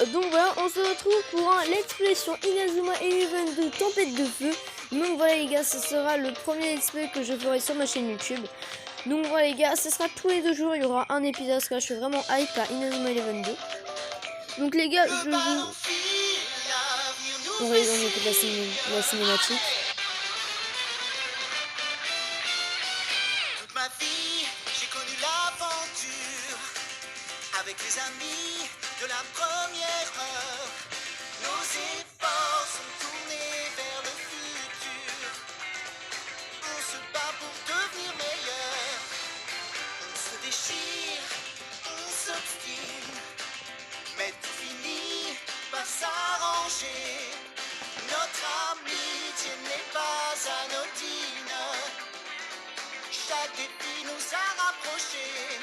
donc voilà, on se retrouve pour un let's play sur Inazuma Eleven 2 Tempête de Feu. Donc voilà les gars, ce sera le premier let's play que je ferai sur ma chaîne YouTube. Donc voilà les gars, ce sera tous les 2 jours, il y aura un épisode parce que là je suis vraiment hype à Inazuma Eleven 2. Donc les gars, je joue... On écoute la cinématique. Toute ma vie, j'ai connu l'aventure avec les amis de la première heure. Nos efforts sont tournés vers le futur. On se bat pour devenir meilleur. On se déchire, on s'obstine, mais tout finit par s'arranger. Notre amitié n'est pas anodine. Chaque défi nous a rapprochés.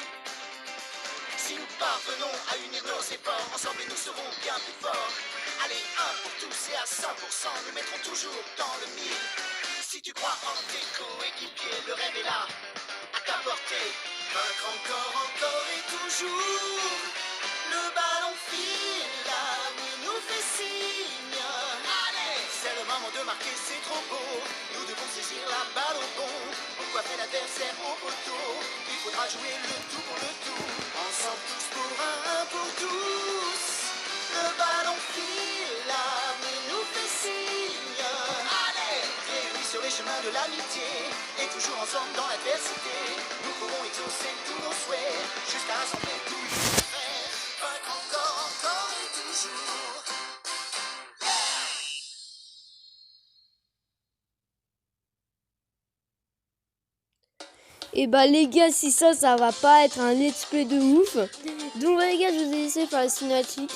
Si nous parvenons à unir nos efforts, ensemble nous serons bien plus forts. Allez, un pour tous et à 100%, nous mettrons toujours dans le mille. Si tu crois en tes coéquipiers, le rêve est là, à ta portée. Vaincre encore et toujours. Le ballon file, l'avenir nous fait signe. Allez, c'est le moment de marquer, c'est trop beau. Nous devons saisir la balle au bon. Pour coiffer l'adversaire au poteau, il faudra jouer le tout pour le tout. Ensemble tous pour un pour tous. Le ballon file, l'avenir nous fait signe. Allez, réunis sur les chemins de l'amitié. Et toujours ensemble dans l'adversité. Nous pourrons exaucer tous nos souhaits. Jusqu'à rassembler tous les frères. Vaincre encore et toujours. Et bah les gars, si ça va pas être un let's play de ouf. Donc bah les gars, je vous ai laissé faire la cinématique.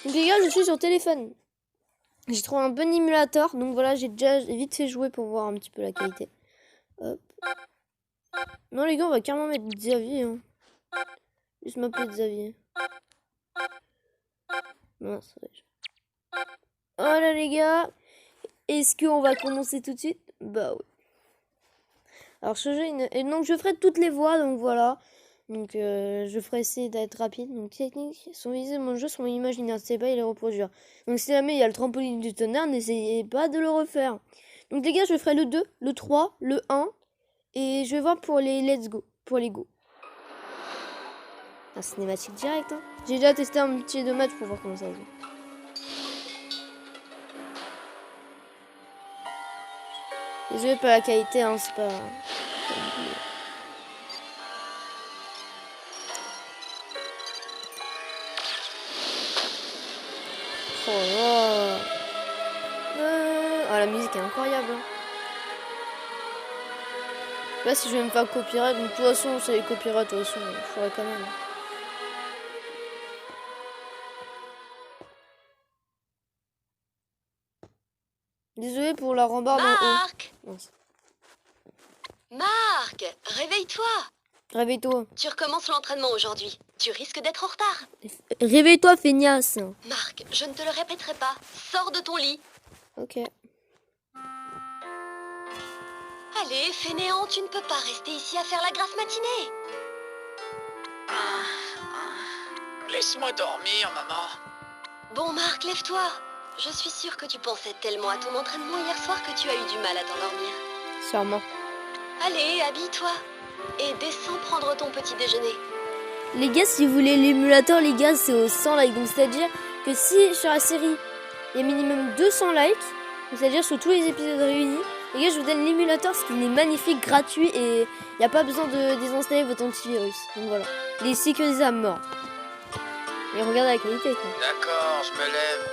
Donc les gars, je suis sur téléphone. J'ai trouvé un bon émulateur. Donc voilà, j'ai déjà vite fait jouer pour voir un petit peu la qualité. Hop. Non les gars, on va carrément mettre Xavier. Hein. Juste m'appeler Xavier. Non, c'est vrai. Voilà les gars. Est-ce qu'on va commencer tout de suite? Bah oui. Alors ce jeu, et donc je ferai toutes les voix, donc voilà. Donc je ferai essayer d'être rapide. Donc technique, son visée de mon jeu sont imaginaires, c'est pas les reproduire. Donc si jamais il y a le trampoline du tonnerre, n'essayez pas de le refaire. Donc les gars, je ferai le 2, le 3, le 1. Et je vais voir pour les let's go, pour les go. Un cinématique direct, hein. J'ai déjà testé un petit 2 matchs pour voir comment ça se joue. Désolé pour la qualité, hein, c'est pas... Oh là. Ah, la musique est incroyable. Hein. Je sais pas si je vais me faire copyright, donc de toute façon, c'est les copyrights, de toute façon, je ferai quand même. Désolé pour la rambarde en haut. Marc, Marc, réveille-toi. Réveille-toi. Tu recommences l'entraînement aujourd'hui. Tu risques d'être en retard. Réveille-toi, feignasse. Marc, je ne te le répéterai pas. Sors de ton lit. Ok. Allez, fainéant, tu ne peux pas rester ici à faire la grasse matinée. Laisse-moi dormir, maman. Bon, Marc, lève-toi. Je suis sûre que tu pensais tellement à ton entraînement hier soir que tu as eu du mal à t'endormir. Sûrement. Allez, habille-toi. Et descends prendre ton petit déjeuner. Les gars, si vous voulez l'émulateur, les gars, c'est au 100 likes. Donc c'est-à-dire que si sur la série, il y a minimum 200 likes, c'est-à-dire sur tous les épisodes réunis, les gars, je vous donne l'émulateur parce qu'il est magnifique, gratuit et il n'y a pas besoin de désinstaller votre antivirus. Donc voilà. Il est sécurisé à mort. Et regardez la qualité, quoi. D'accord, je me lève.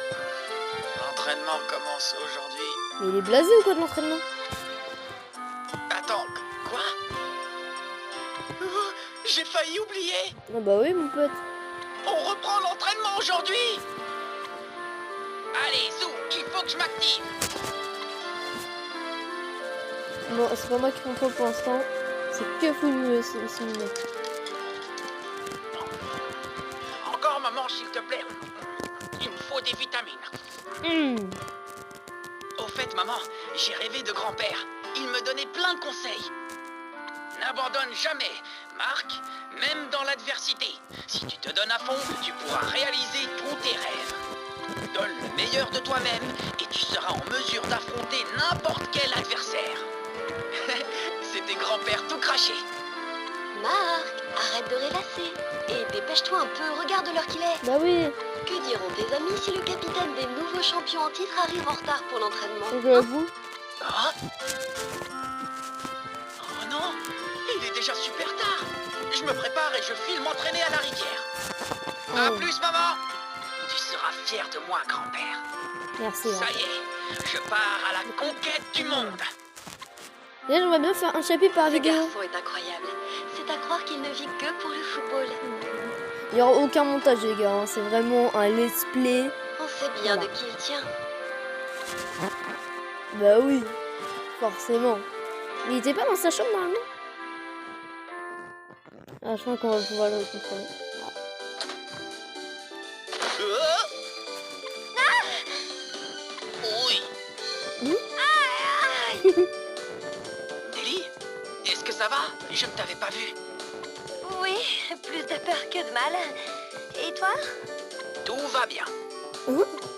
L'entraînement commence aujourd'hui. Mais il est blasé ou quoi de l'entraînement? Attends, quoi? J'ai failli oublier. Ah bah oui, mon pote. On reprend l'entraînement aujourd'hui. Allez, Zou, il faut que je m'active. Bon, c'est pas moi qui contrôle pour l'instant. C'est que vous le simulateur. Encore, maman, s'il te plaît. Il me faut des vitamines. Au fait, maman, j'ai rêvé de grand-père. Il me donnait plein de conseils. N'abandonne jamais, Marc, même dans l'adversité, si tu te donnes à fond, tu pourras réaliser tous tes rêves. Donne le meilleur de toi-même et tu seras en mesure d'affronter n'importe quel adversaire. C'était grand-père tout craché. Marc, arrête de rêvasser. Et dépêche-toi un peu, regarde l'heure qu'il est. Bah oui, Que diront tes amis si le capitaine des nouveaux champions en titre arrive en retard pour l'entraînement? j'avoue. Ah oh non, il est déjà super tard. Je me prépare et je file m'entraîner à la rivière. À Oh. plus, maman. Tu seras fier de moi, grand-père. Merci. Ça y est, je pars à la conquête du monde. Là, j'aimerais bien faire un chapitre par Ce vidéo. garçon est incroyable. C'est à croire qu'il ne vit que pour le football. Il n'y aura aucun montage, les gars. Hein. C'est vraiment un let's play. On sait bien Voilà. de qui il tient. Bah oui, forcément. Mais il était pas dans sa chambre normalement? Ah, je crois qu'on va pouvoir le contrôler. Oui. Hmm? Nelly, est-ce que ça va? Je ne t'avais pas vu. Oui, plus de peur que de mal. Et toi? Tout va bien.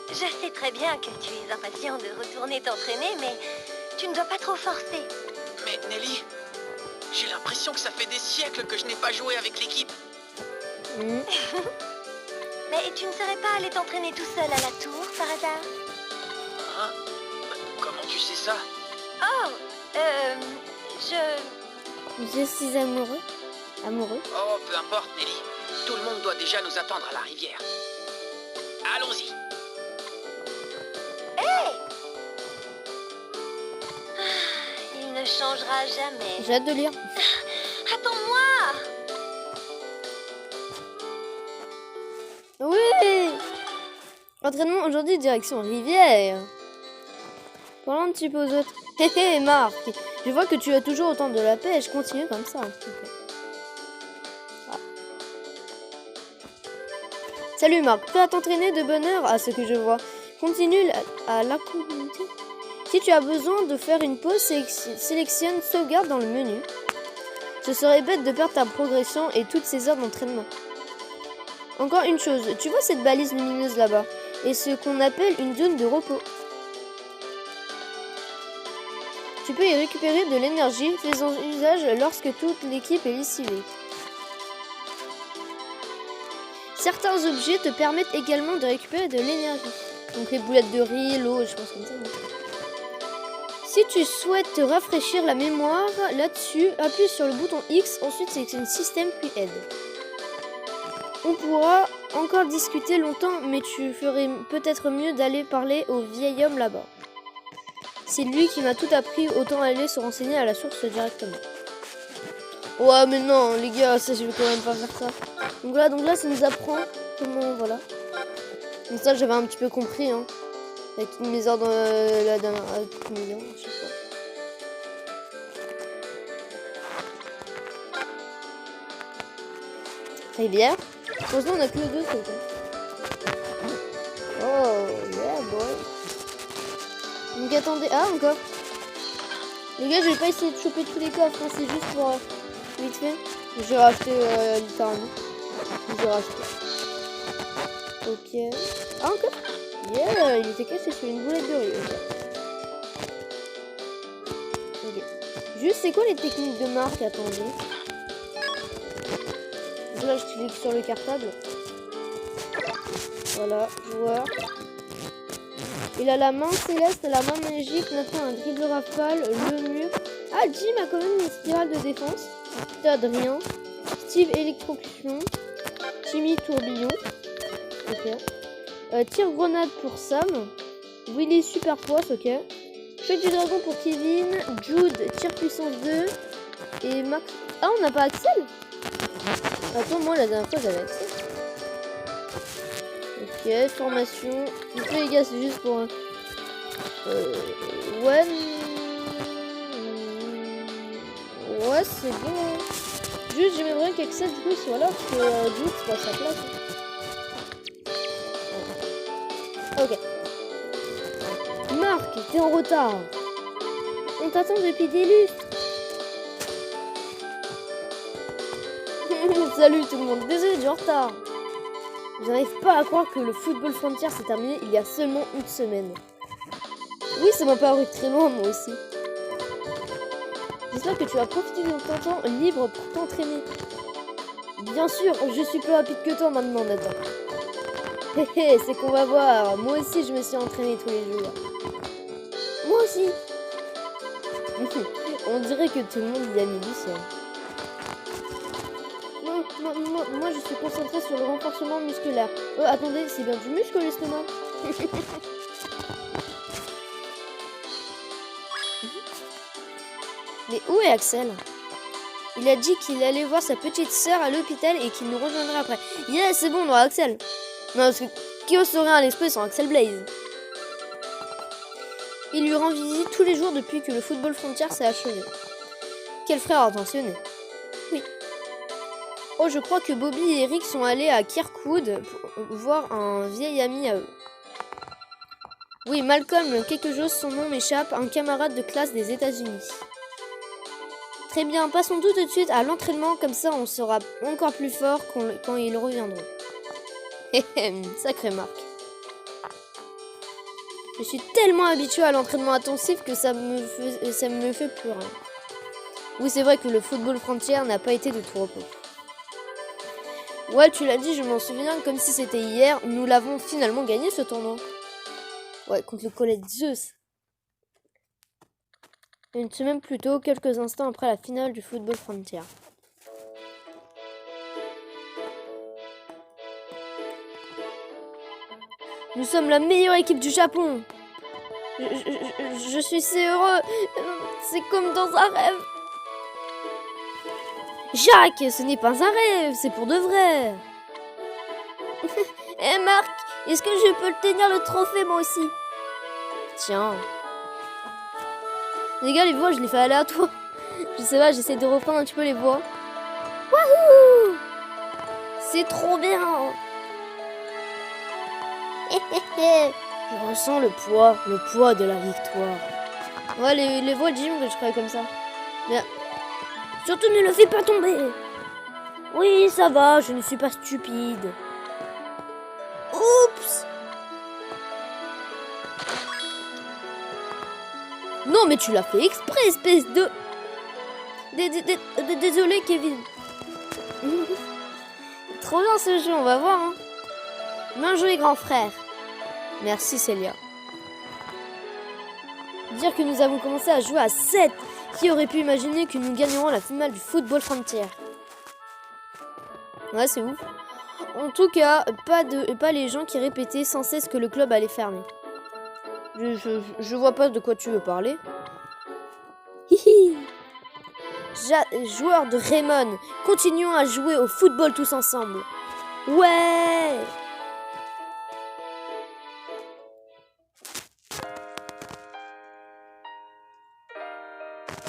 Je sais très bien que tu es impatient de retourner t'entraîner, mais tu ne dois pas trop forcer. Mais Nelly, j'ai l'impression que ça fait des siècles que je n'ai pas joué avec l'équipe. Hmm. Mais tu ne serais pas allé t'entraîner tout seul à la tour, par hasard? Hein? Comment tu sais ça? Oh, Je suis amoureux. Amoureux. Oh, peu importe, Nelly. Tout le monde doit déjà nous attendre à la rivière. Allons-y. Il ne changera jamais. J'ai hâte de lire. Attends-moi! Oui! Entraînement aujourd'hui, direction rivière. Parlons un petit peu aux autres. Hé hé, Marc, je vois que tu as toujours autant de la pêche. Continue comme ça. Ok. Ah. Salut Marc, prêt à t'entraîner de bonne heure à ce que je vois. Continue à la communauté. Si tu as besoin de faire une pause, sélectionne sauvegarde dans le menu. Ce serait bête de perdre ta progression et toutes ces heures d'entraînement. Encore une chose, tu vois cette balise lumineuse là-bas, et ce qu'on appelle une zone de repos. Tu peux y récupérer de l'énergie, fais-en usage lorsque toute l'équipe est lessivée. Certains objets te permettent également de récupérer de l'énergie. Donc les boulettes de riz, l'eau, je pense comme ça. Si tu souhaites te rafraîchir la mémoire, là-dessus, appuie sur le bouton X, ensuite sélectionne système puis aide. On pourra encore discuter longtemps, mais tu ferais peut-être mieux d'aller parler au vieil homme là-bas. C'est lui qui m'a tout appris, autant aller se renseigner à la source directement. Ouais, mais non, les gars, ça, je vais quand même pas faire ça. Donc là, ça nous apprend comment, voilà. Donc ça, j'avais un petit peu compris, hein. Avec toutes mes heures dans la dernière, avec toutes mes heures, je sais pas. Rivière. Heureusement, on a que le 2, c'est ok. Oh, yeah, boy. Donc attendez, ah, encore. Les gars, je vais pas essayer de choper tous les coffres, hein, c'est juste pour vite fait. J'ai racheté littéralement. J'ai racheté. Ok. Ah, encore. Yeah, il était caché sur une boulette de riz. Ok. Juste, c'est quoi les techniques de Marc? Attendez. Donc là, je clique sur le cartable. Voilà, joueur. Il a la main céleste, la main magique, maintenant un dribble rafale, le mur. Ah, Jim a quand même une spirale de défense. Todd, rien. Steve, électrocution. Timmy, tourbillon. Ok. Tire grenade pour Sam. Willy, super poisse, ok. Fête du dragon pour Kevin. Jude, tir puissance 2. Et Max. Ah, on n'a pas Axel? Attends, moi la dernière fois j'avais Axel. Ok, formation. Donc les gars, c'est juste pour... ouais. Ouais, c'est bon. Juste, j'aimerais bien qu'Axel, du coup, soit là, parce que Jude, c'est pas sa place. Ok. Marc, t'es en retard. On t'attend depuis des lustres. Salut tout le monde, désolé du retard. Je n'arrive pas à croire que le football frontière s'est terminé il y a seulement une semaine. Oui, ça m'a paru très loin, moi aussi. J'espère que tu vas profiter de ton temps libre pour t'entraîner. Bien sûr, je suis plus rapide que toi maintenant, Nathan. Hé hé, c'est qu'on va voir. Moi aussi, je me suis entraîné tous les jours. Moi aussi. On dirait que tout le monde y a mis du sien. Moi, je suis concentrée sur le renforcement musculaire. Oh, attendez, c'est bien du muscle, l'estomac. Mais où est Axel? Il a dit qu'il allait voir sa petite sœur à l'hôpital et qu'il nous rejoindrait après. Yeah, c'est bon, on aura Axel. Non, parce que qui ose sauver un esprit sans Axel Blaze? Il lui rend visite tous les jours depuis que le football frontière s'est achevé. Quel frère attentionné. Oui. Oh, je crois que Bobby et Eric sont allés à Kirkwood pour voir un vieil ami à eux. Oui, Malcolm, quelque chose, son nom m'échappe, un camarade de classe des États-Unis. Très bien, passons tout de suite à l'entraînement, comme ça on sera encore plus fort quand ils reviendront. Sacré Marc. Je suis tellement habituée à l'entraînement intensif que ça me fait plus rien. Oui, c'est vrai que le football frontière n'a pas été de tout repos. Ouais, tu l'as dit, je m'en souviens comme si c'était hier. Nous l'avons finalement gagné ce tournoi. Ouais, contre le collège Zeus. Une semaine plus tôt, quelques instants après la finale du football frontière. Nous sommes la meilleure équipe du Japon. Je suis si heureux. C'est comme dans un rêve. Jacques, ce n'est pas un rêve, c'est pour de vrai. Hé Marc, est-ce que je peux tenir le trophée moi aussi? Tiens. Les gars, les voix, je les fais aléatoires. Je sais pas, j'essaie de reprendre un petit peu les voix. Wouhou! C'est trop bien. Je ressens le poids de la victoire. Ouais, les voix de Jim que je croyais comme ça. Mais surtout ne le fais pas tomber. Oui, ça va, je ne suis pas stupide. Oups! Non, mais tu l'as fait exprès, espèce de... Désolé, Kevin. Trop bien ce jeu, on va voir. Hein. Bien joué, grand frère. Merci, Célia. Dire que nous avons commencé à jouer à 7. Qui aurait pu imaginer que nous gagnerons la finale du football frontière? Ouais, c'est ouf. En tout cas, pas les gens qui répétaient sans cesse que le club allait fermer. Je vois pas de quoi tu veux parler. Hihi. Joueurs de Raymond, continuons à jouer au football tous ensemble. Ouais.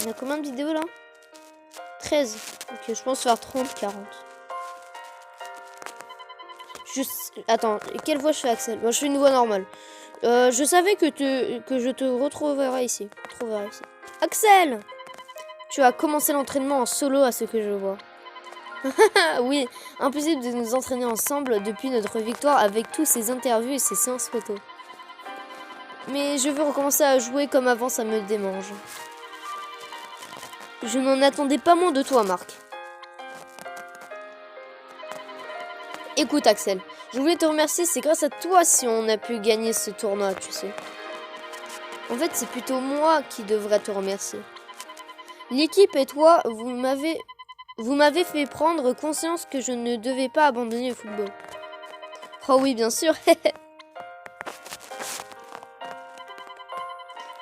On a combien de vidéos là? 13. Ok, je pense faire 30, 40. Attends, quelle voix je fais, Axel? Moi, je fais une voix normale. Je savais que je te retrouverai ici. Axel! Tu as commencé l'entraînement en solo à ce que je vois. Oui, impossible de nous entraîner ensemble depuis notre victoire avec tous ces interviews et ces séances photos. Mais je veux recommencer à jouer comme avant, ça me démange. Je n'en attendais pas moins de toi, Marc. Écoute, Axel, je voulais te remercier, c'est grâce à toi si on a pu gagner ce tournoi, tu sais. En fait, c'est plutôt moi qui devrais te remercier. L'équipe et toi, vous m'avez fait prendre conscience que je ne devais pas abandonner le football. Oh oui, bien sûr.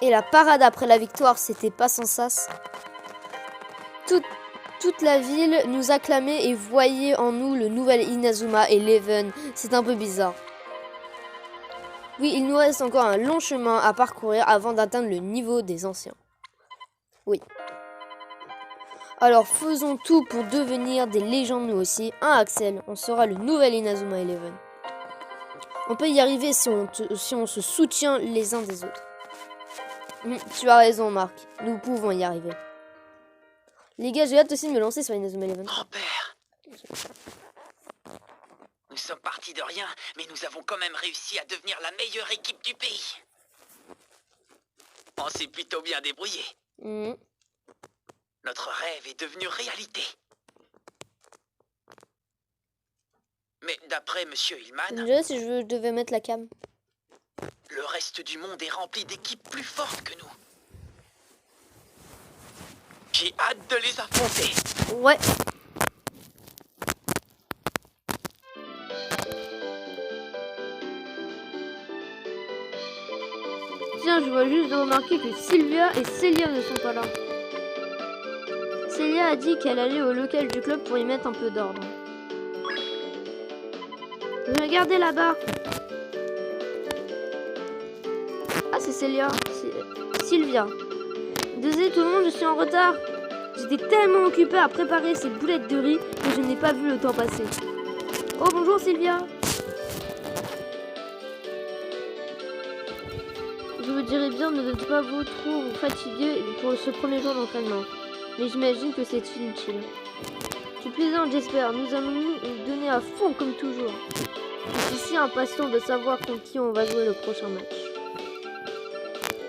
Et la parade après la victoire, c'était pas sans sas. Toute la ville nous acclamait et voyait en nous le nouvel Inazuma Eleven. C'est un peu bizarre. Oui, il nous reste encore un long chemin à parcourir avant d'atteindre le niveau des anciens. Oui. Alors faisons tout pour devenir des légendes nous aussi. Hein, Axel, on sera le nouvel Inazuma Eleven. On peut y arriver si on se soutient les uns des autres. Tu as raison, Marc. Nous pouvons y arriver. Les gars, j'ai hâte aussi de me lancer sur Inazuma Eleven. Grand-père, Nous sommes partis de rien, mais nous avons quand même réussi à devenir la meilleure équipe du pays. On s'est plutôt bien débrouillé. Mhm. Notre rêve est devenu réalité. Mais d'après Monsieur Hillman, Déjà, si je devais mettre la cam. le reste du monde est rempli d'équipes plus fortes que nous. J'ai hâte de les affronter. Ouais. Tiens, je vois juste de remarquer que Sylvia et Célia ne sont pas là. Célia a dit qu'elle allait au local du club pour y mettre un peu d'ordre. Regardez là-bas. Ah, c'est Célia. Sylvia. Désolé tout le monde, je suis en retard. J'étais tellement occupée à préparer ces boulettes de riz que je n'ai pas vu le temps passer. Oh, bonjour Sylvia. Je vous dirais bien de ne pas vous trop fatiguer pour ce premier jour d'entraînement. Mais j'imagine que c'est inutile. Tu plaisantes, j'espère. Nous allons nous donner à fond comme toujours. Je suis si impatient de savoir contre qui on va jouer le prochain match.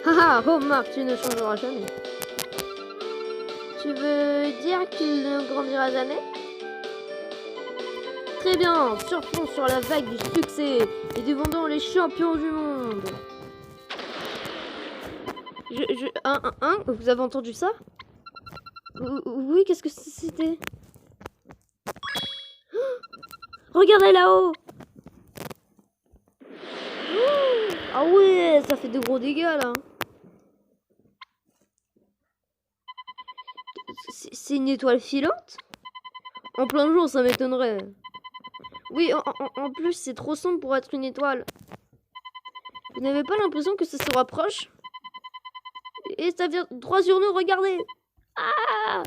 Haha, oh Marc, tu ne changeras jamais. Tu veux dire qu'il ne grandira jamais? Très bien, surfons sur la vague du succès et devenons les champions du monde. Vous avez entendu ça? Oui, qu'est-ce que c'était? Regardez là-haut! Ah ouais, ça fait de gros dégâts là. C'est une étoile filante? En plein jour, ça m'étonnerait. Oui, en plus, c'est trop sombre pour être une étoile. Vous n'avez pas l'impression que ça se rapproche? Et ça vient droit sur nous, regardez! Ah!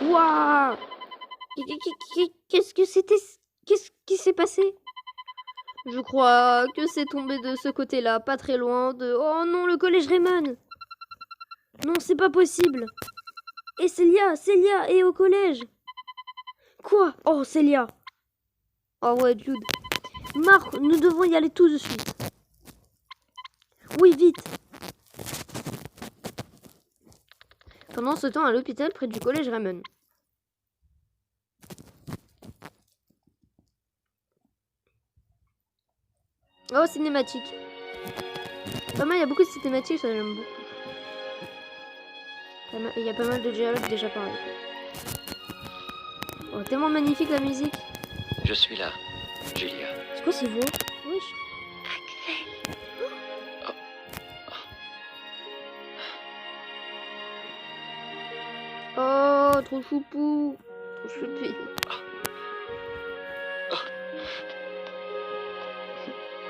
Waouh! Qu'est-ce que c'était? Qu'est-ce qui s'est passé? Je crois que c'est tombé de ce côté-là, pas très loin de... Oh non, le collège Raymond! Non, c'est pas possible! Et Célia est au collège! Quoi? Oh, Célia! Oh ouais, dude. Marc, nous devons y aller tout de suite. Oui, vite! Pendant ce temps, à l'hôpital près du collège Raymond. Oh, cinématique. Pas mal, il y a beaucoup de cinématiques, ça j'aime beaucoup. Il y a pas mal de dialogues déjà pareil. Oh, tellement magnifique la musique. Je suis là, Julia. C'est quoi ces voix? Wesh. Axel, Oh, trop choupou. Trop choupi.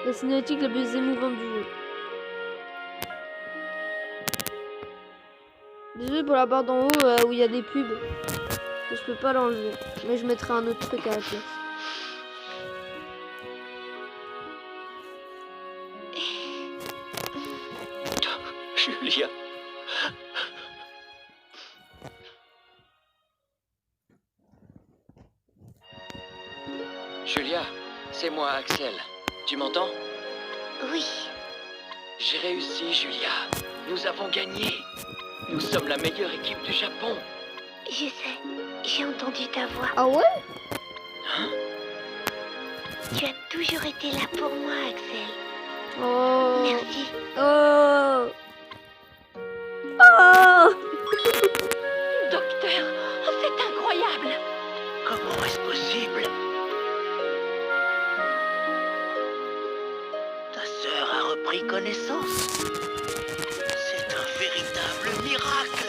La cinématique la plus émouvante du jeu. Désolé pour la barre d'en haut où il y a des pubs. Je peux pas l'enlever. Mais je mettrai un autre truc à la place. Julia. Julia, c'est moi, Axel. Tu m'entends? oui, J'ai réussi, Julia. Nous avons gagné. Nous sommes la meilleure équipe du Japon. je sais, j'ai entendu ta voix. Ah ouais? Tu as toujours été là pour moi, Axel. Oh. Merci. Oh. Oh. Docteur, c'est incroyable. Comment est-ce possible? Ta sœur a repris connaissance. C'est un véritable miracle.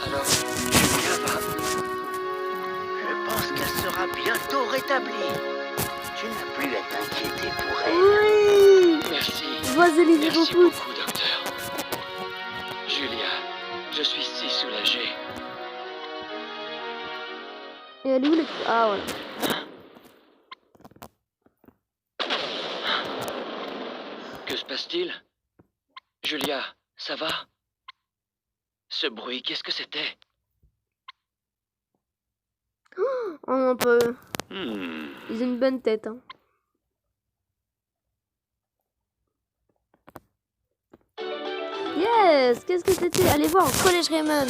Alors, Julia va... Je pense qu'elle sera bientôt rétablie. Tu n'as plus à t'inquiéter pour elle. Oui. Merci. Vas-y, les Merci foot. beaucoup, docteur. Julia, je suis si soulagé. Et elle est où les... Ah voilà. Que se passe-t-il? Julia, ça va? Ce bruit, qu'est-ce que c'était? Oh non, pas eux. Hmm. Ils ont une bonne tête. Hein. Yes! Qu'est-ce que c'était? Allez voir au collège Raymond.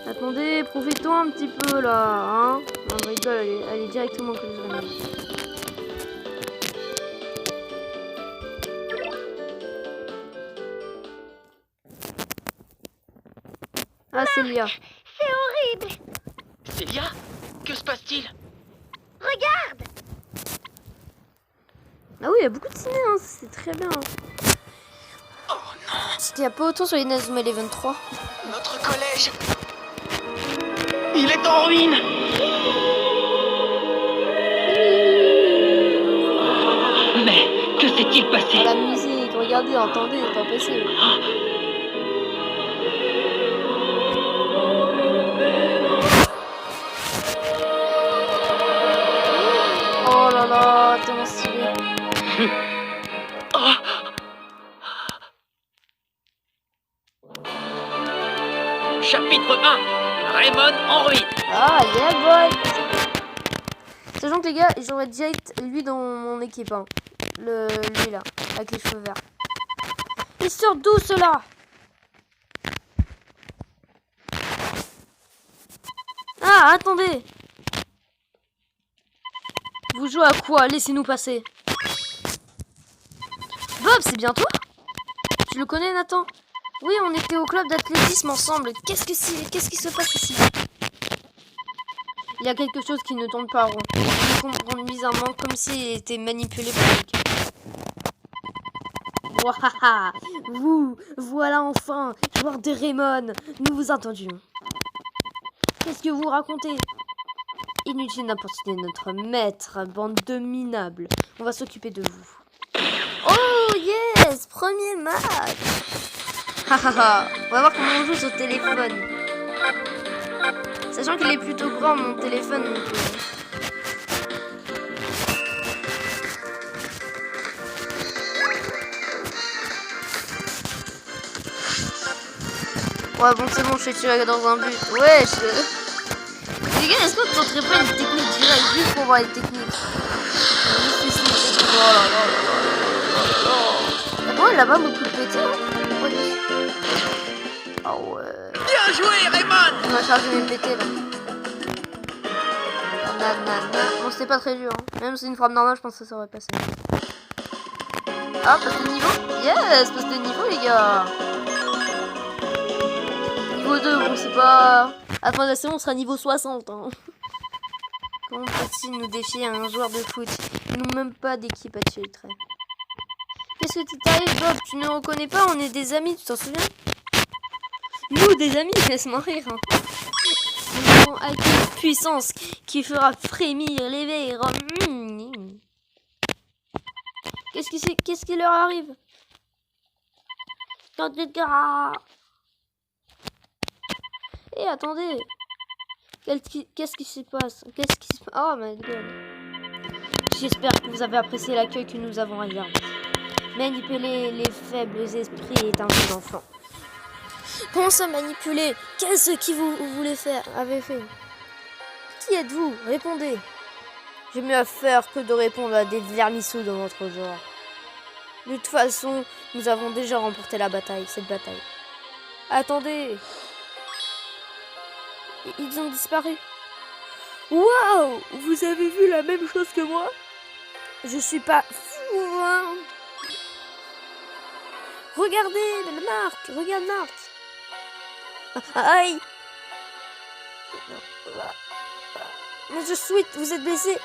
Attendez, profitons un petit peu là. Hein? Non, je rigole, allez directement au collège Raymond. Ah, c'est Lia. C'est horrible. Célia, que se passe-t-il? Regarde. Ah oui, il y a beaucoup de ciné, hein. C'est très bien. Oh non, C'était il y a pas autant sur Inazuma Eleven 3. notre collège. Il est en ruine. Mais que s'est-il passé? Ah, la musique, regardez, entendez, c'est pas possible. Oh là là, tellement stylé. Chapitre 1. Raymond en ruine. Ah, yeah boy. Sachant que les gars, j'aurais direct lui dans mon équipe. Hein. Lui là, avec les cheveux verts. Il sort d'où cela? Ah, attendez. Vous jouez à quoi? Laissez-nous passer. Bob, c'est bien toi? Tu le connais, Nathan? Oui, on était au club d'athlétisme ensemble. Qu'est-ce qui se passe ici? Il y a quelque chose qui ne tourne pas rond. Je comprends bizarrement comme s'il était manipulé par quelqu'un. Wahaha! Vous, voilà enfin, joueur de Raymond. Nous vous attendions. Qu'est-ce que vous racontez? Inutile d'importuner notre maître, bande de minables. On va s'occuper de vous. Oh yes! Premier match! Hahaha! On va voir comment on joue sur téléphone. Sachant qu'il est plutôt grand mon téléphone. Donc, Ouais, bon, c'est bon, je suis tiré dans un but. Ouais, Les gars, est-ce que tu tenterais pas une technique directe juste pour voir les techniques? Oh là là là là là. Bon, il a pas beaucoup de pété, hein? Ah ouais. Bien joué, Raymond. On va charger mes pétés, là. Nanana. Bon, c'était pas très dur, hein. Même si c'est une frappe normale, je pense que ça aurait passé. Ah, passer de niveau? Yes, passer de niveau, les gars. Niveau 2, bon, c'est pas... À la fin de la saison, on sera niveau 60. Hein. Comment peut-il nous défier à un joueur de foot? Ils n'ont même pas d'équipe à tirer le trait. Qu'est-ce que t'arrives, Bob? Tu ne reconnais pas? On est des amis, tu t'en souviens? Nous, des amis, laisse-moi rire. Hein. Nous avons acquis une puissance qui fera frémir les verres. Qu'est-ce qui leur arrive? Et attendez, qu'est-ce qui se passe? Oh my god. J'espère que vous avez apprécié l'accueil que nous avons réservé. Manipuler les faibles esprits est un jeu d'enfant. Comment ça manipuler? Qu'est-ce qui vous voulez faire? Avez fait? Qui êtes-vous? Répondez. J'ai mieux à faire que de répondre à des vermisseaux de votre genre. De toute façon, nous avons déjà remporté cette bataille. Attendez. Ils ont disparu. Waouh! Vous avez vu la même chose que moi? Je suis pas fou, hein? Regardez, Marc! Regarde Marc! Aïe! Monsieur Sweet, vous êtes blessé?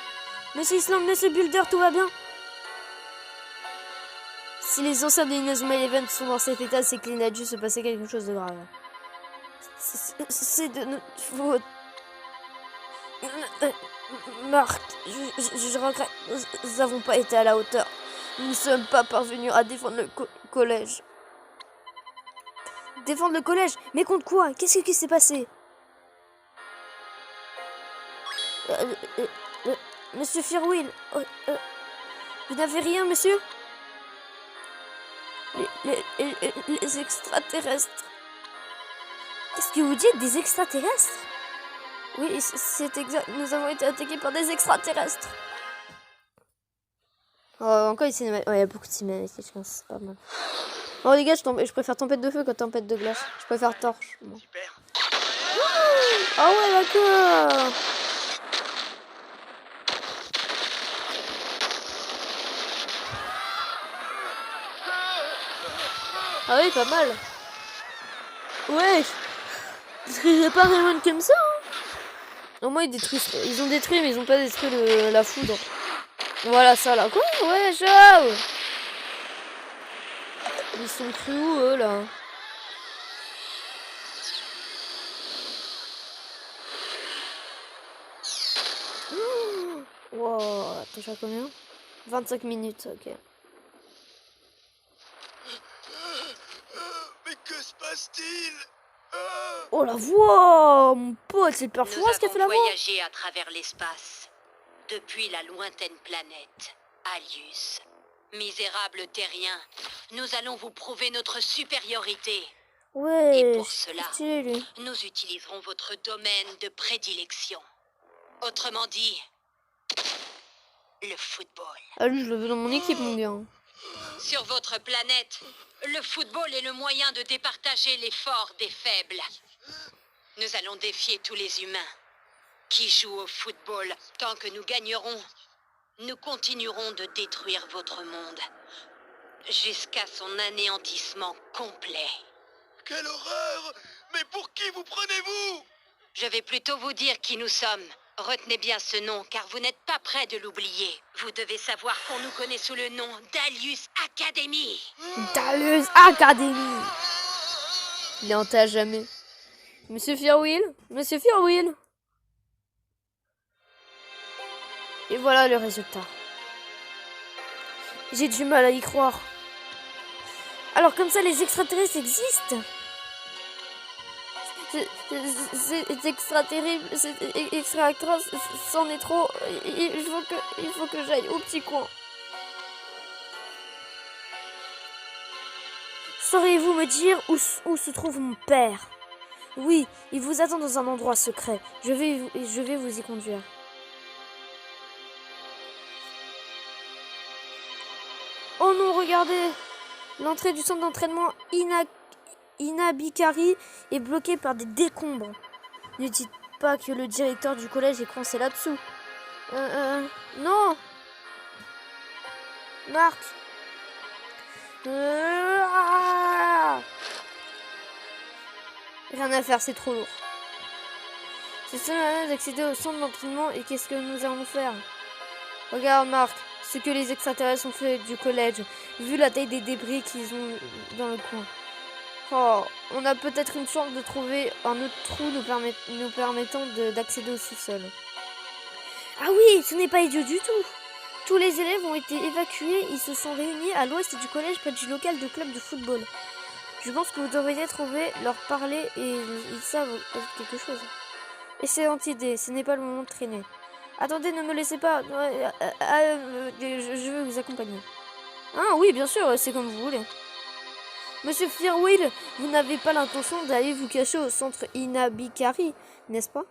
Monsieur Island, Monsieur Builder, tout va bien? Si les anciens de Inazuma Eleven sont dans cet état, c'est qu'il a dû se passer quelque chose de grave. C'est de notre faute. Marc, je regrette. Nous n'avons pas été à la hauteur. Nous ne sommes pas parvenus à défendre le collège. Défendre le collège? Mais contre quoi? Qu'est-ce qui s'est passé? Monsieur Firwin, vous n'avez rien, monsieur? Les extraterrestres. Qu'est-ce que vous dites? Des extraterrestres? Oui, c'est exact. Nous avons été attaqués par des extraterrestres. Oh, encore une cinématique. Ouais, il y a beaucoup de cinématiques, je pense. C'est pas mal. Oh, les gars, je préfère tempête de feu que tempête de glace. Je préfère torche. Bon. Super. Ah ouais, d'accord. Ah oui, pas mal. Ouais. Parce que j'ai pas vraiment comme ça. Hein. Au moins, ils ont détruit, mais ils ont pas détruit la foudre. Voilà, ça là. Quoi? Ouais, ciao. Ils sont crus où, eux, là? Wow, déjà combien? 25 minutes, ok. Mais que se passe-t-il? Oh la voix, mon pote, c'est Nous performance qui a fait la avons voix. voyagé à travers l'espace, depuis la lointaine planète, Alius. Misérables terriens, nous allons vous prouver notre supériorité. Ouais, Et pour cela, stylé, lui. nous utiliserons votre domaine de prédilection. Autrement dit, le football. Ah, lui, je le veux dans mon équipe, mon gars. Sur votre planète, le football est le moyen de départager les forts des faibles. Nous allons défier tous les humains qui jouent au football. Tant que nous gagnerons, nous continuerons de détruire votre monde jusqu'à son anéantissement complet. Quelle horreur! Mais pour qui vous prenez-vous? Je vais plutôt vous dire qui nous sommes. Retenez bien ce nom, car vous n'êtes pas prêt de l'oublier. Vous devez savoir qu'on nous connaît sous le nom d'Alius Academy. Dalus Academy. Il est hanté à jamais. Monsieur Firwill. Monsieur Firwill. Et voilà le résultat. J'ai du mal à y croire. Alors comme ça, les extraterrestres existent. C'est extra terrible, c'est extra atroce, c'en est trop. Il faut que j'aille au petit coin. Sauriez-vous me dire où se trouve mon père? Oui, il vous attend dans un endroit secret. Je vais vous y conduire. Oh non, regardez! L'entrée du centre d'entraînement Inabikari est bloquée par des décombres. Ne dites pas que le directeur du collège est coincé là-dessous. Non! Marc! Rien à faire, c'est trop lourd. C'est seul moyen d'accéder au centre d'entraînement et qu'est-ce que nous allons faire? Regarde, Marc, ce que les extraterrestres ont fait du collège, vu la taille des débris qu'ils ont dans le coin. Oh, on a peut-être une chance de trouver un autre trou nous permettant d'accéder au sous-sol. Ah oui, ce n'est pas idiot du tout. Tous les élèves ont été évacués, ils se sont réunis à l'ouest du collège près du local de club de football. Je pense que vous devriez trouver, leur parler et ils savent quelque chose. Excellente idée, ce n'est pas le moment de traîner. Attendez, ne me laissez pas. Je veux vous accompagner. Ah oui, bien sûr, c'est comme vous voulez. Monsieur Firwill, vous n'avez pas l'intention d'aller vous cacher au centre Inabikari, n'est-ce pas?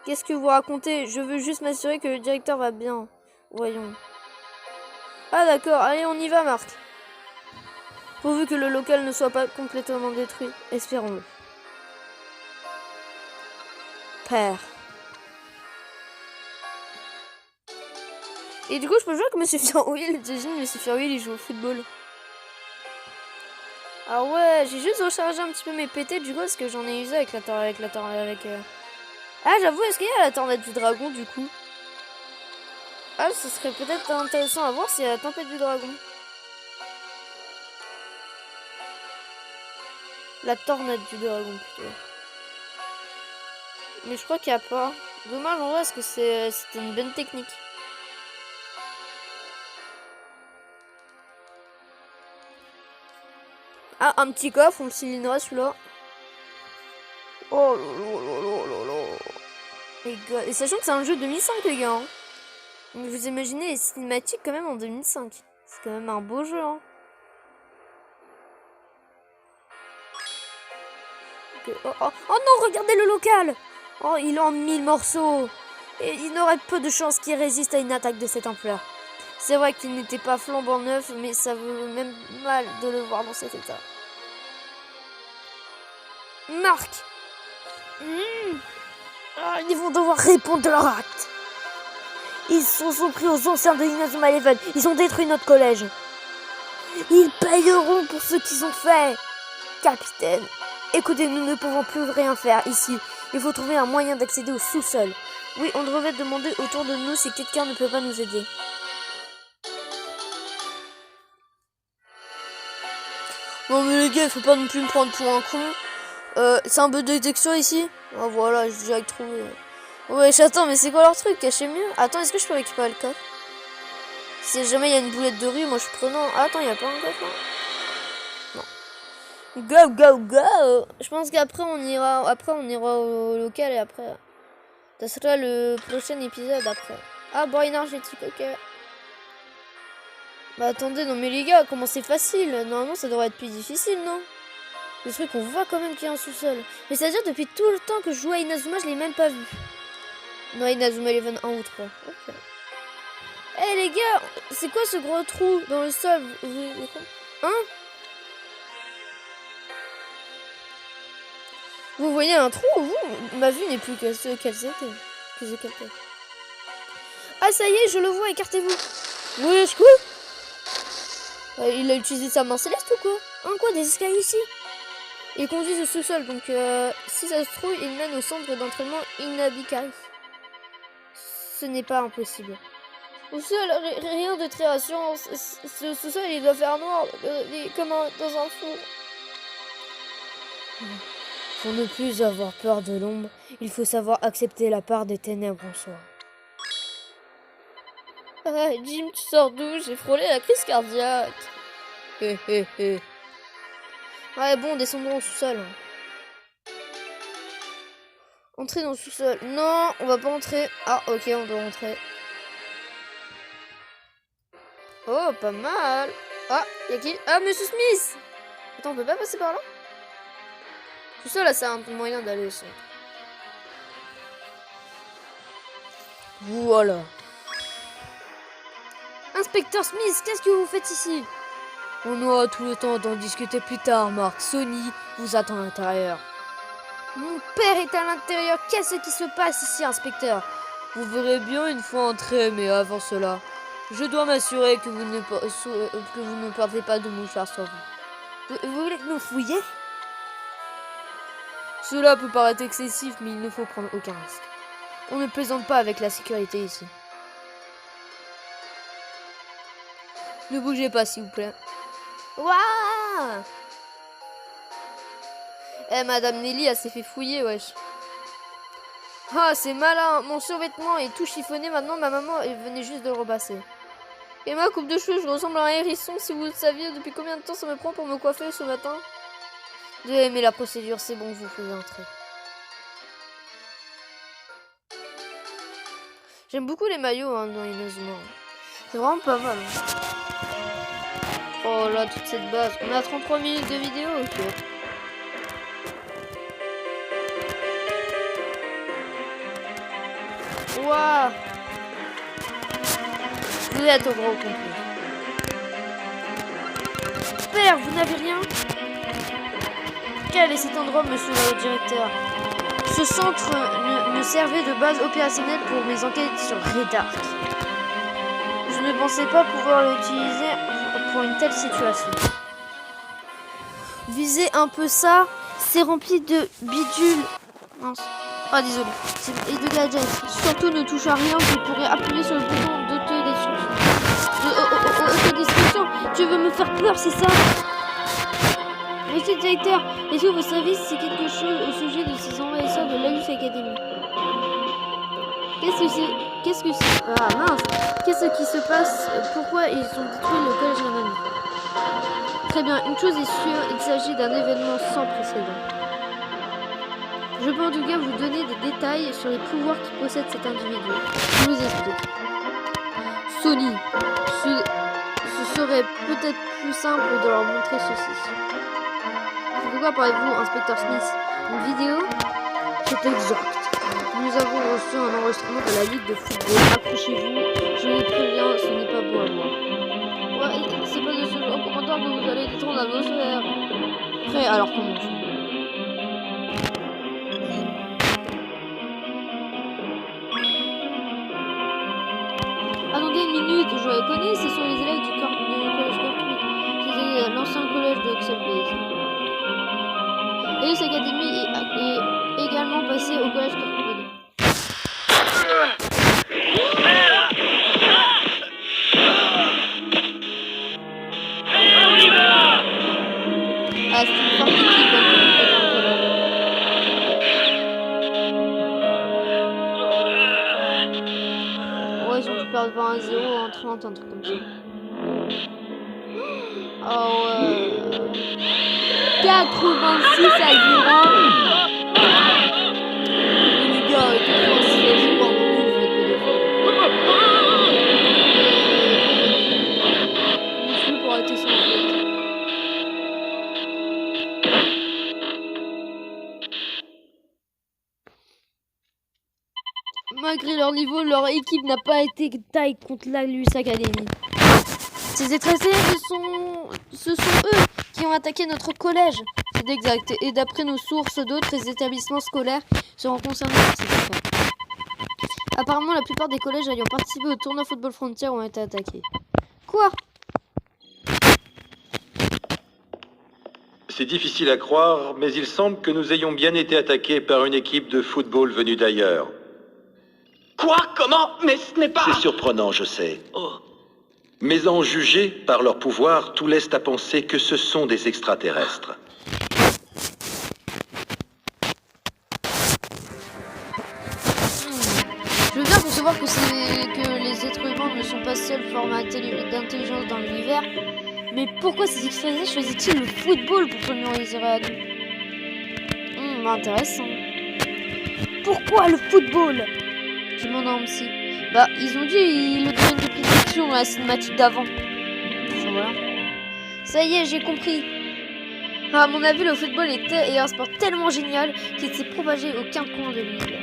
Qu'est-ce que vous racontez? Je veux juste m'assurer que le directeur va bien. Voyons. Ah d'accord, allez on y va Marc. Pourvu que le local ne soit pas complètement détruit. Espérons-le. Père. Et du coup je peux jouer avec Monsieur Firwill. J'imagine Monsieur Firwill il joue au football. Ah ouais, j'ai juste rechargé un petit peu mes PT du coup parce que j'en ai usé avec Ah j'avoue, est-ce qu'il y a la tornade du dragon du coup? Ah, ce serait peut-être intéressant à voir s'il y a la tempête du dragon. La tornade du dragon plutôt. Mais je crois qu'il n'y a pas. Dommage en vrai parce que c'était une bonne technique. Ah, un petit coffre, on le cylindra celui-là. Oh les gars. Et sachant que c'est un jeu 2005 les gars. Hein. Donc vous imaginez les cinématiques quand même en 2005. C'est quand même un beau jeu. Hein. Okay. Oh non, regardez le local. Oh, il est en 1000 morceaux. Et il n'aurait peu de chances qu'il résiste à une attaque de cette ampleur. C'est vrai qu'il n'était pas flambant neuf, mais ça veut même mal de le voir dans cet état. Marc. Ils vont devoir répondre de leur acte. Ils se sont pris aux anciens de Inazuma Eleven. Ils ont détruit notre collège. Ils payeront pour ce qu'ils ont fait. Capitaine, écoutez, nous ne pouvons plus rien faire ici. Il faut trouver un moyen d'accéder au sous-sol. Oui, on devrait demander autour de nous si quelqu'un ne peut pas nous aider. Non mais les gars, il faut pas non plus me prendre pour un con. C'est un peu de détection ici. Ah voilà, j'ai direct trouvé. Ouais, attends, mais c'est quoi leur truc? Cachez mieux. Attends, est-ce que je peux récupérer le coffre? Si jamais il y a une boulette de riz, moi je suis prenant. Ah, attends, il y a pas un coffre là? Non. Go, go, go! Je pense qu'après on ira au local et après. Ça sera le prochain épisode après. Ah, boire énergétique, ok. Bah attendez, non mais les gars, comment c'est facile? Normalement ça devrait être plus difficile, non? Le truc, on voit quand même qu'il y a un sous-sol. Mais c'est-à-dire depuis tout le temps que je joue à Inazuma, je l'ai même pas vu. Non, Inazuma Eleven 1 ou 3. Ok. Eh les gars, c'est quoi ce gros trou dans le sol? Hein? Vous voyez un trou, vous? Ma vue n'est plus que ce qu'elle était. Ah ça y est, je le vois, écartez-vous. Oui, je coupe. Il a utilisé sa main céleste ou quoi? Hein, quoi, des escaliers ici? Il conduit au sous-sol, donc si ça se trouve, il mène au centre d'entraînement Inabikari. Ce n'est pas impossible. Au sol, rien de très rassurant. Ce sous-sol, il doit faire noir, comme dans un four. Pour ne plus avoir peur de l'ombre, il faut savoir accepter la part des ténèbres en soi. Ah, Jim, tu sors d'où? J'ai frôlé la crise cardiaque. Hé hé hé. Ouais, bon, descendons au sous-sol. Entrer dans le sous-sol. Non, on va pas entrer. Ah, ok, on doit rentrer. Oh, pas mal. Ah, y'a qui? Ah, Monsieur Smith! Attends, on peut pas passer par là? Tout ça, là, c'est un peu moyen d'aller aussi. Voilà. Inspecteur Smith, qu'est-ce que vous faites ici? On aura tout le temps d'en discuter plus tard, Marc. Sony vous attend à l'intérieur. Mon père est à l'intérieur. Qu'est-ce qui se passe ici, inspecteur? Vous verrez bien une fois entré, mais avant cela, je dois m'assurer que vous ne portez pas de mouchoir sur vous. Vous voulez nous fouiller? Cela peut paraître excessif, mais il ne faut prendre aucun risque. On ne plaisante pas avec la sécurité ici. Ne bougez pas, s'il vous plaît. Waouh! Eh, Madame Nelly, elle s'est fait fouiller, wesh. Ah, c'est malin. Mon survêtement est tout chiffonné maintenant. Ma maman venait juste de le repasser. Et ma coupe de cheveux, je ressemble à un hérisson. Si vous le saviez, depuis combien de temps ça me prend pour me coiffer ce matin? Vous avez aimé la procédure, c'est bon, vous pouvez entrer. J'aime beaucoup les maillots hein, dans Inazuma. C'est vraiment pas mal. Hein. Oh là, toute cette base. On a 33 minutes de vidéo, ok. Waouh! Vous êtes au gros complet. Père, vous n'avez rien? Quel est cet endroit, monsieur le directeur? Ce centre me servait de base opérationnelle pour mes enquêtes sur Redark. Je ne pensais pas pouvoir l'utiliser pour une telle situation. Visez un peu ça, c'est rempli de bidules. Mince. Ah désolé. Et de gadgets. Surtout ne touche à rien, vous pourrez appuyer sur le bouton d'autodestruction. Tu veux me faire peur, c'est ça? Monsieur le directeur, est-ce que vous savez si c'est quelque chose au sujet de ces envahisseurs de l'Alus Academy? Qu'est-ce que c'est? Ah mince. Qu'est-ce qui se passe? Pourquoi ils ont détruit le collège Navani? Très bien, une chose est sûre, il s'agit d'un événement sans précédent. Je peux en tout cas vous donner des détails sur les pouvoirs qui possède cet individu. Je vous explique. Sony, ce serait peut-être plus simple de leur montrer ceci. De quoi parlez-vous, inspecteur Smith? Une vidéo? C'est exact. Nous avons reçu un enregistrement de la Ligue de football. Accrochez-vous, je vous préviens, ce n'est pas beau à voir. Ouais, c'est pas de ce genre commentaire que vous allez détendre l'atmosphère. Prêt, alors commençons. Attendez une minute, je les connais, ce sont les élèves du collège Corpus. C'est l'ancien collège de Axel Blaze. Lalius Academy est également passé au collège Corpus. Ah, c'est une forte équipe dans le collège. Ouais, ils ont dû perdre 20 à 0 en 30, un truc comme ça. Oh ouais. 86 à 0. Les gars, 86 à 0, vous faites je suis pour arrêter ça en fait. Malgré leur niveau, leur équipe n'a pas été taille contre Lalius Academy. Ces étrangers, ce sont eux qui ont attaqué notre collège. C'est exact. Et d'après nos sources, d'autres établissements scolaires seront concernés par cette affaire. Apparemment, la plupart des collèges ayant participé au tournoi Football Frontier ont été attaqués. Quoi? C'est difficile à croire, mais il semble que nous ayons bien été attaqués par une équipe de football venue d'ailleurs. Quoi? Comment? Mais ce n'est pas... C'est surprenant, je sais. Oh. Mais en juger par leur pouvoir, tout laisse à penser que ce sont des extraterrestres. Je veux bien concevoir que les êtres humains ne sont pas seuls formes d'intelligence dans l'univers, mais pourquoi ces extraterrestres choisissent-ils le football pour se mémoriser à nous? Intéressant. Pourquoi le football? Je m'en demande si. Bah, ils ont dit le domaine de prédiction à la cinématique d'avant. Enfin, voilà. Ça y est, j'ai compris. À mon avis, le football est un sport tellement génial qu'il s'est propagé aux 15 coins de l'univers.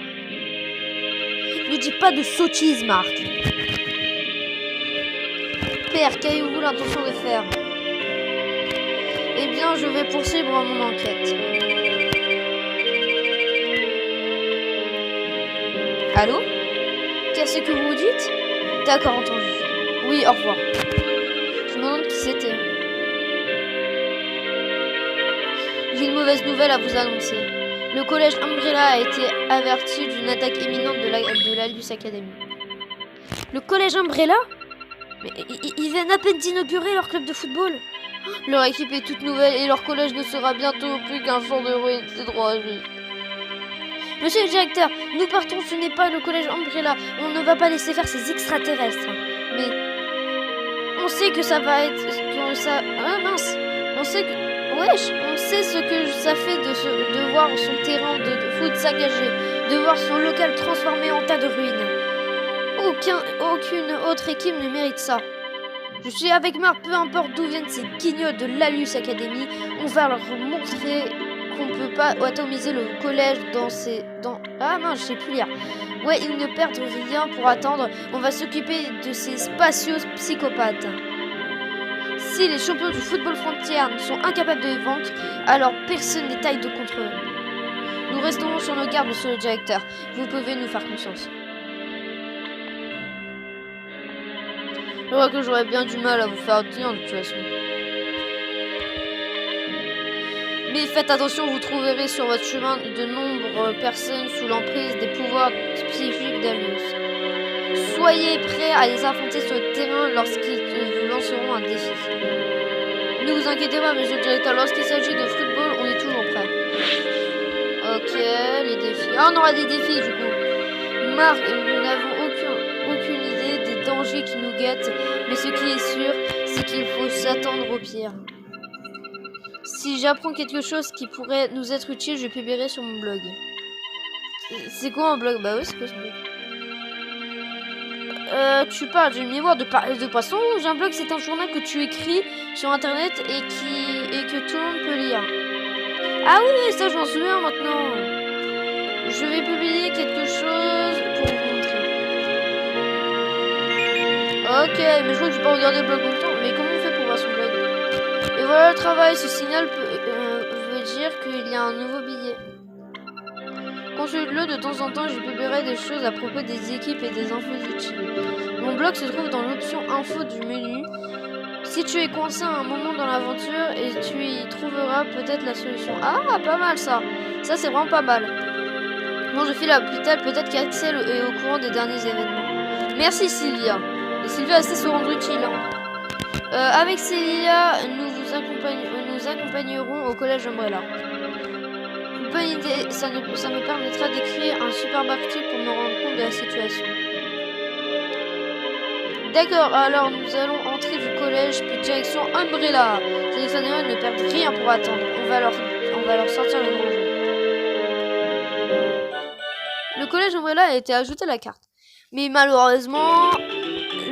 Ne dis pas de sottises, Marc. Père, qu'avez-vous l'intention de faire? Eh bien, je vais poursuivre mon enquête. Allô? Qu'est-ce que vous dites? D'accord, entendu. Oui, au revoir. Je me demande qui c'était. J'ai une mauvaise nouvelle à vous annoncer. Le collège Umbrella a été averti d'une attaque imminente de Lalius Academy. Le collège Umbrella? Mais ils viennent à peine d'inaugurer leur club de football. Leur équipe est toute nouvelle et leur collège ne sera bientôt plus qu'un champ de ruines. C'est droit à vivre. Monsieur le directeur, nous partons, ce n'est pas le collège Umbrella. On ne va pas laisser faire ces extraterrestres. Mais on sait que ça va être... Ah mince. On sait que... Wesh, on sait ce que ça fait de voir son terrain de foot saccagé, de voir son local transformé en tas de ruines. Aucune autre équipe ne mérite ça. Je suis avec Marc, peu importe d'où viennent ces guignols de Lalius Academy, on va leur montrer qu'on peut pas atomiser le collège Ah mince, je sais plus lire. Ouais, ils ne perdent rien pour attendre, on va s'occuper de ces spatiaux psychopathes. Si les champions du football frontière sont incapables de les vaincre, alors personne n'est taille de contre eux. Nous resterons sur nos gardes, monsieur le directeur. Vous pouvez nous faire confiance. Je crois que j'aurais bien du mal à vous faire tenir de toute façon. Mais faites attention, vous trouverez sur votre chemin de nombreuses personnes sous l'emprise des pouvoirs psychiques d'Alius. Soyez prêts à les affronter sur le terrain lorsqu'ils vous lanceront un défi. Ne vous inquiétez pas, monsieur le directeur, lorsqu'il s'agit de football, on est toujours prêt. Ok, les défis. Ah, on aura des défis du coup. Marc, nous n'avons aucune idée des dangers qui nous guettent, mais ce qui est sûr, c'est qu'il faut s'attendre au pire. Si j'apprends quelque chose qui pourrait nous être utile, je publierai sur mon blog. C'est quoi un blog? Bah oui, c'est quoi ce blog? Tu parles du miroir de poisson. J'ai un blog, c'est un journal que tu écris sur internet et que tout le monde peut lire. Ah oui, ça je m'en souviens maintenant. je vais publier quelque chose pour vous montrer. Ok, mais je crois que je vais pas regarder le blog longtemps. Mais comment on fait pour voir son blog? Et voilà le travail. Ce signal veut dire qu'il y a un nouveau billet. Consulte-le de temps en temps. Je publierai des choses à propos des équipes et des infos utiles. Mon blog se trouve dans l'option info du menu. Si tu es coincé à un moment dans l'aventure et tu y trouveras peut-être la solution. Ah, pas mal ça. Ça, c'est vraiment pas mal. Bon, je file à l'hôpital. Peut-être qu'Axel est au courant des derniers événements. Merci Sylvia. Et Sylvia sait se rendre utile. Avec Célia, nous accompagnerons au collège Umbrella. Bonne idée. Ça me permettra d'écrire un superbe article pour me rendre compte de la situation. D'accord, alors nous allons entrer du collège, puis direction Umbrella. Sélectionnez-moi, ne perdez rien pour attendre. On va leur sortir le grand jeu. Le collège Umbrella a été ajouté à la carte. Mais malheureusement,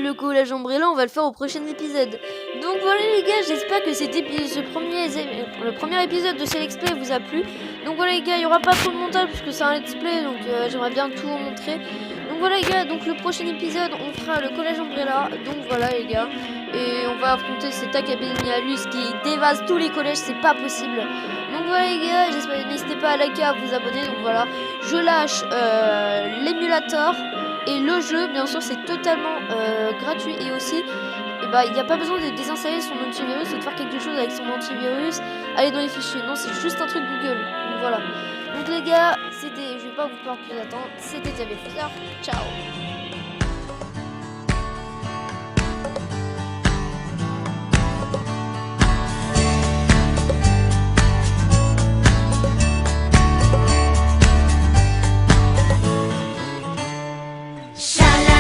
le collège Umbrella, on va le faire au prochain épisode. Donc voilà les gars, j'espère que le premier épisode de ce let's play vous a plu. Donc voilà les gars, il n'y aura pas trop de montage parce que c'est un let's play, donc j'aimerais bien tout vous montrer. Donc voilà les gars, donc le prochain épisode on fera le collège Umbrella. Donc voilà les gars, et on va affronter cet Academialus qui dévase tous les collèges, c'est pas possible. Donc voilà les gars, j'espère, n'hésitez pas à liker, à vous abonner. Donc voilà, je lâche l'émulateur et le jeu, bien sûr c'est totalement gratuit. Et aussi, il n'y a pas besoin de désinstaller son antivirus ou de faire quelque chose avec son antivirus, aller dans les fichiers, non c'est juste un truc Google. Donc voilà. Donc les gars, je vais pas vous faire plus attendre, c'était Diablo Fleur, ciao.